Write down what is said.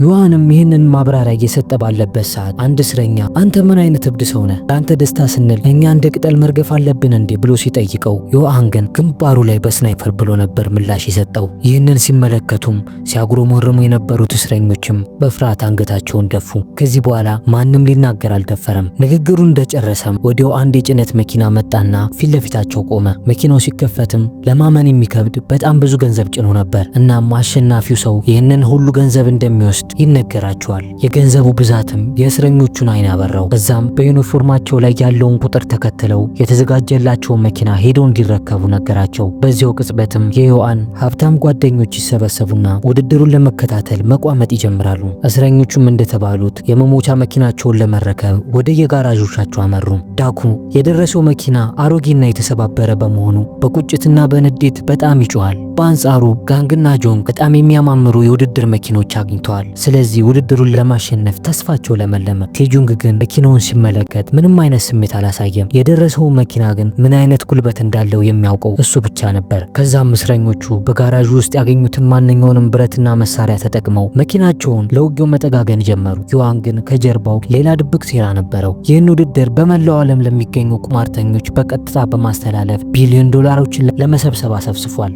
ዮሐንም ይህንን ማብራሪያ እየሰጠ ባለበት ሰዓት አንድ እስረኛ አንተ ምን አይነት እብድ ሰው ነህ? ለአንተ ደስታ ስንል እኛ እንደ ቅጠል መርገፍ አለብን እንዴ ብሎ ሲጠይቀው ዮሐን ግን ግንባሩ ላይ በስናይፐር ብሎ ነበር ምላሽ የሰጠው። ይህንን ሲመለከቱም ሲያጉረመርሙ የነበሩት እስረኞችም በፍርሃት አንገታቸውን ደፉ። ከዚህ በኋላ ማንም ሊናገር አልደፈረም። ንግግሩን እንደጨረሰም ወዲያው አንድ የጭነት መኪና መጣና ፊት ለፊታቸው ቆመ። መኪናው ሲከፈትም ለማመን የሚከብድ በጣም ብዙ ገንዘብ ጭኖ ነበር። እናም አሸናፊው ሰው ይህንን ሁሉ ገንዘብ እንደሚወስድ ይነገራቸዋል። የገንዘቡ ብዛትም የእስረኞቹን አይን አበራው። ከዛም በዩኒፎርማቸው ላይ ያለውን ቁጥር ተከትለው የተዘጋጀላቸውን መኪና ሄደው እንዲረከቡ ነገራቸው። በዚያው ቅጽበትም የዮሐን ሀብታም ጓደኞች ይሰበሰቡና ውድድሩን ለመከታተል መቋመጥ ይጀምራሉ። እስረኞቹም እንደተባሉት የመሞቻ መኪናቸውን ለመረከብ ወደ የጋራዦቻቸው አመሩ። ዳኩ የደረሰው መኪና አሮጌና የተሰባበረ በመሆኑ በቁጭትና በንዴት በጣም ይጮሃል። በአንጻሩ ጋንግና ጆንግ በጣም የሚያማምሩ የውድድር መኪኖች አግኝተዋል። ስለዚህ ውድድሩን ለማሸነፍ ተስፋቸው ለመለመ። ቴጁንግ ግን መኪናውን ሲመለከት ምንም አይነት ስሜት አላሳየም። የደረሰው መኪና ግን ምን አይነት ጉልበት እንዳለው የሚያውቀው እሱ ብቻ ነበር። ከዛም እስረኞቹ በጋራዡ ውስጥ ያገኙትን ማንኛውንም ብረትና መሳሪያ ተጠቅመው መኪናቸውን ለውጊያው መጠጋገን ጀመሩ። ዮሐን ግን ከጀርባው ሌላ ድብቅ ሴራ ነበረው። ይህን ውድድር በመላው ዓለም ለሚገኙ ቁማርተኞች በቀጥታ በማስተላለፍ ቢሊዮን ዶላሮችን ለመሰብሰብ አሰብስፏል።